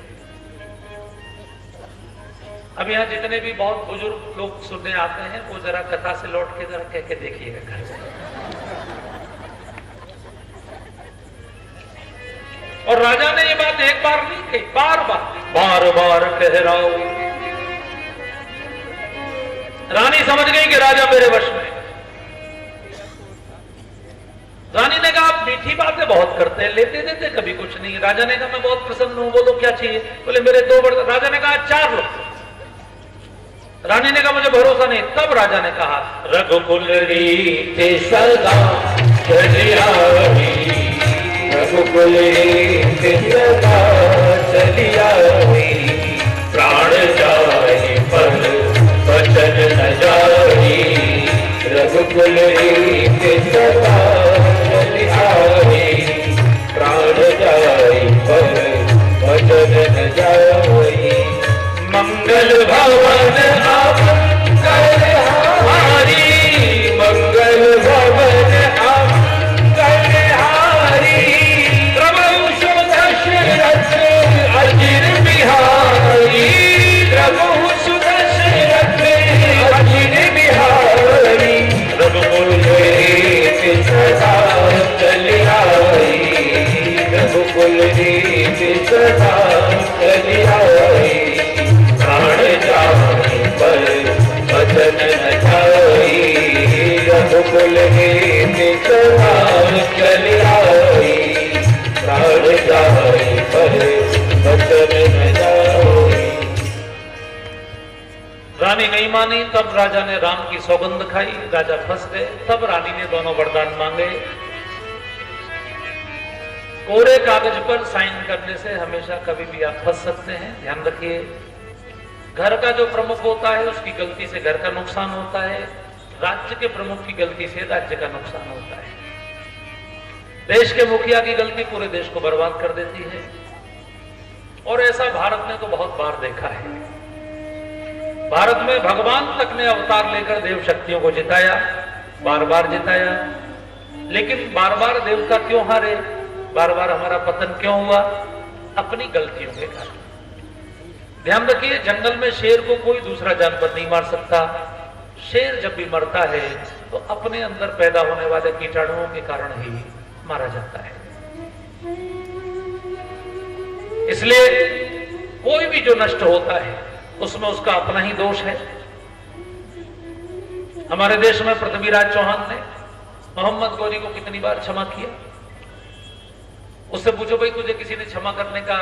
अब यहाँ जितने भी बहुत बुजुर्ग लोग सुनने आते हैं वो जरा कथा से लौट के जरा कह के देखिएगा घर से। और राजा ने ये बात एक बार नहीं कही, बार बार कह रहा हूं। रानी समझ गई कि राजा मेरे वश में। रानी ने कहा आप मीठी बातें बहुत करते हैं, लेते देते कभी कुछ नहीं। राजा ने कहा मैं बहुत प्रसन्न हूं, बोलो क्या चाहिए? बोले मेरे 2 बड़े। राजा ने कहा 4 लोग। रानी ने कहा मुझे भरोसा नहीं। तब राजा ने कहा रघुकुल रीते सदा चलिया, रघुकुल रीते सदा चलिया, प्राण जाए पर वचन न जाए, रघुकुल रीते सदा प्राण जाए पर वचन न जाए, मंगल भवन अमंगल हारी, मंगल भवन अमंगल हारी, प्रभु सुध दशरथ अजिर बिहारी, प्रभु सुध दशरथ अजिर बिहारी, रघुकुल रीत सदा चली आई, रघुकुल रीत सदा चली आई, प्राण जाए पर वचन न जाए, रघुकुल रीत सदा चली आई, प्राण जाए पर वचन न जाए। रानी नहीं मानी। तब राजा ने राम की सौगंध खाई, राजा फंस गए। तब रानी ने दोनों वरदान मांगे। कोरे कागज पर साइन करने से हमेशा कभी भी आप फंस सकते हैं, ध्यान रखिए। घर का जो प्रमुख होता है उसकी गलती से घर का नुकसान होता है, राज्य के प्रमुख की गलती से राज्य का नुकसान होता है, देश के मुखिया की गलती पूरे देश को बर्बाद कर देती है। और ऐसा भारत ने तो बहुत बार देखा है। भारत में भगवान तक ने अवतार लेकर देव शक्तियों को जिताया, बार बार जिताया, लेकिन बार बार देवता क्यों हारे, बार बार हमारा पतन क्यों हुआ? अपनी गलतियों के कारण। ध्यान रखिए, जंगल में शेर को कोई दूसरा जानवर नहीं मार सकता। शेर जब भी मरता है तो अपने अंदर पैदा होने वाले कीटाणुओं के कारण ही मारा जाता है। इसलिए कोई भी जो नष्ट होता है उसमें उसका अपना ही दोष है। हमारे देश में पृथ्वीराज चौहान ने मोहम्मद गौरी को कितनी बार क्षमा किया? उससे पूछो भाई तुझे किसी ने क्षमा करने का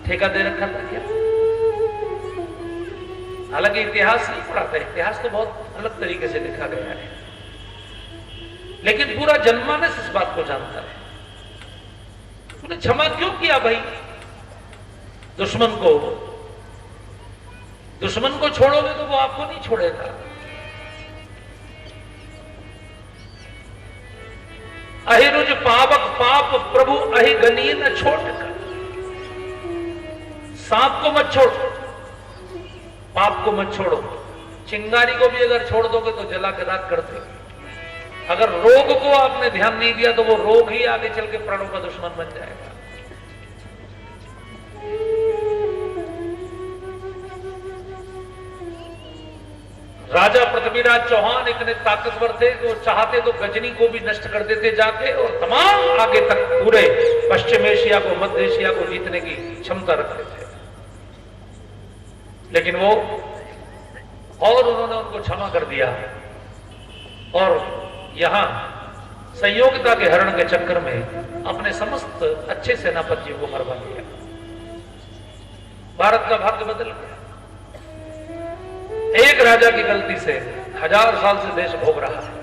ठेका दे रखा था क्या? हालांकि इतिहास नहीं पढ़ाता, इतिहास तो बहुत अलग तरीके से लिखा गया है, लेकिन पूरा जनमानस इस बात को जानता है। तूने क्षमा क्यों किया भाई? दुश्मन को छोड़ोगे तो वो आपको नहीं छोड़ेगा। अहिरुज पावक पाप प्रभु अहि गनी न छोड़ कर, सांप को मत छोड़। पाप को मत छोड़ो। चिंगारी को भी अगर छोड़ दोगे तो जला के राख कर देगी। अगर रोग को आपने ध्यान नहीं दिया तो वो रोग ही आगे चल के प्राणों का दुश्मन बन जाएगा। राजा पृथ्वीराज चौहान इतने ताकतवर थे कि वो चाहते तो गजनी को भी नष्ट कर देते जाके, और तमाम आगे तक पूरे पश्चिम एशिया को, मध्य एशिया को जीतने की क्षमता रखते थे। लेकिन वो, और उन्होंने उनको क्षमा कर दिया, और यहां संयोगिता के हरण के चक्कर में अपने समस्त अच्छे सेनापतियों को मरवा दिया। भारत का भाग्य बदल गया। एक राजा की गलती से 1000 साल से देश भोग रहा है।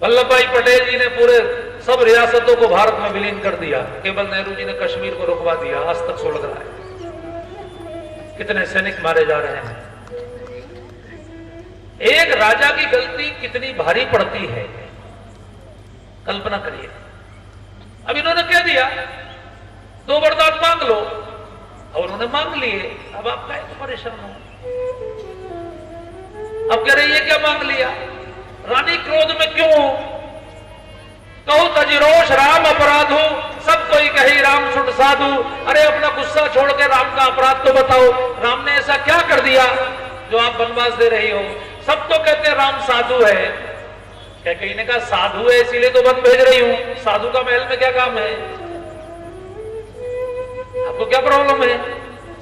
वल्लभ भाई पटेल जी ने पूरे सब रियासतों को भारत में विलीन कर दिया, केवल नेहरू जी ने कश्मीर को रुकवा दिया। आज तक सुलग रहा है। कितने सैनिक मारे जा रहे हैं। एक राजा की गलती कितनी भारी पड़ती है, कल्पना करिए। अब इन्होंने कह दिया 2 वरदान मांग लो, और उन्होंने मांग लिए। अब आप क्या परेशान हो? अब कह रही है क्या मांग लिया? रानी क्रोध में क्यों हो? कहो तजिरोष राम अपराधो, सब कोई कही राम सुट साधु। अरे अपना गुस्सा छोड़ के राम का अपराध तो बताओ। राम ने ऐसा क्या कर दिया जो आप वनवास दे रही हो? सब तो कहते हैं राम साधु है। कैकेयी ने कहा साधु है इसीलिए तो वन भेज रही हूं। साधु का महल में क्या काम है? आपको क्या प्रॉब्लम है?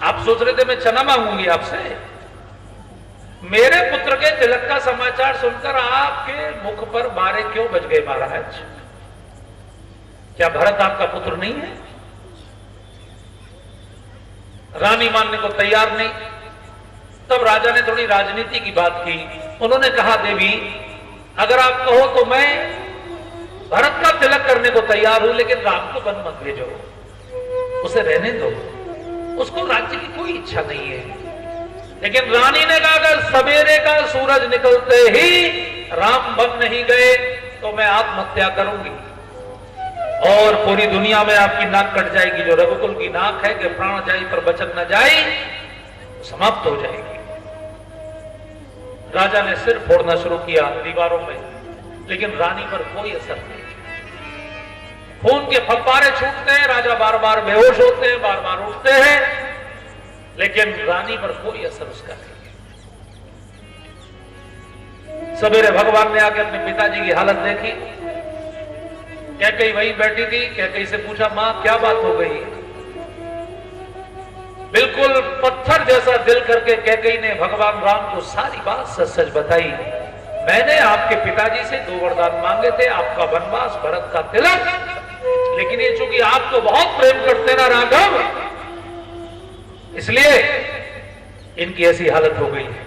आप सोच रहे थे मैं चना मांगूंगी आपसे? मेरे पुत्र के तिलक का समाचार सुनकर आपके मुख पर बारे क्यों बज गए महाराज? क्या भरत आपका पुत्र नहीं है? रानी मानने को तैयार नहीं। तब राजा ने थोड़ी राजनीति की बात की। उन्होंने कहा देवी अगर आप कहो तो मैं भरत का तिलक करने को तैयार हूं, लेकिन राम को वन मत भेजो, उसे रहने दो, उसको राज्य की कोई इच्छा नहीं है। लेकिन रानी ने कहा अगर सवेरे का सूरज निकलते ही राम वन नहीं गए तो मैं आत्महत्या करूंगी, और पूरी दुनिया में आपकी नाक कट जाएगी। जो रघुकुल की नाक है कि प्राण जाए पर वचन न जाए, समाप्त हो जाएगी। राजा ने सिर फोड़ना शुरू किया दीवारों में, लेकिन रानी पर कोई असर नहीं। खून के फव्वारे छूटते हैं, राजा बार बार बेहोश होते हैं, बार बार उठते हैं, लेकिन रानी पर कोई असर उसका नहीं है। सवेरे भगवान ने आकर अपने पिताजी की हालत देखी। कैकेयी वहीं बैठी थी। कैकेयी से पूछा मां क्या बात हो गई? बिल्कुल पत्थर जैसा दिल करके कैकेयी ने भगवान राम को सारी बात सच सच बताई। मैंने आपके पिताजी से 2 वरदान मांगे थे, आपका वनवास, भरत का तिलक, लेकिन ये चूंकि आप तो बहुत प्रेम करते ना राघव, इसलिए इनकी ऐसी हालत हो गई है।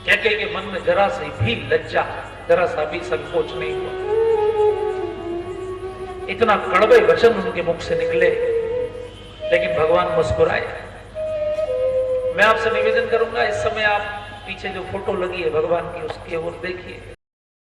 कैकेयी के मन में जरा सी भी लज्जा, जरा सा भी संकोच नहीं हुआ। इतना कड़वे वचन उनके मुख से निकले, लेकिन भगवान मुस्कुराए। मैं आपसे निवेदन करूंगा इस समय आप पीछे जो फोटो लगी है भगवान की, उसकी ओर देखिए।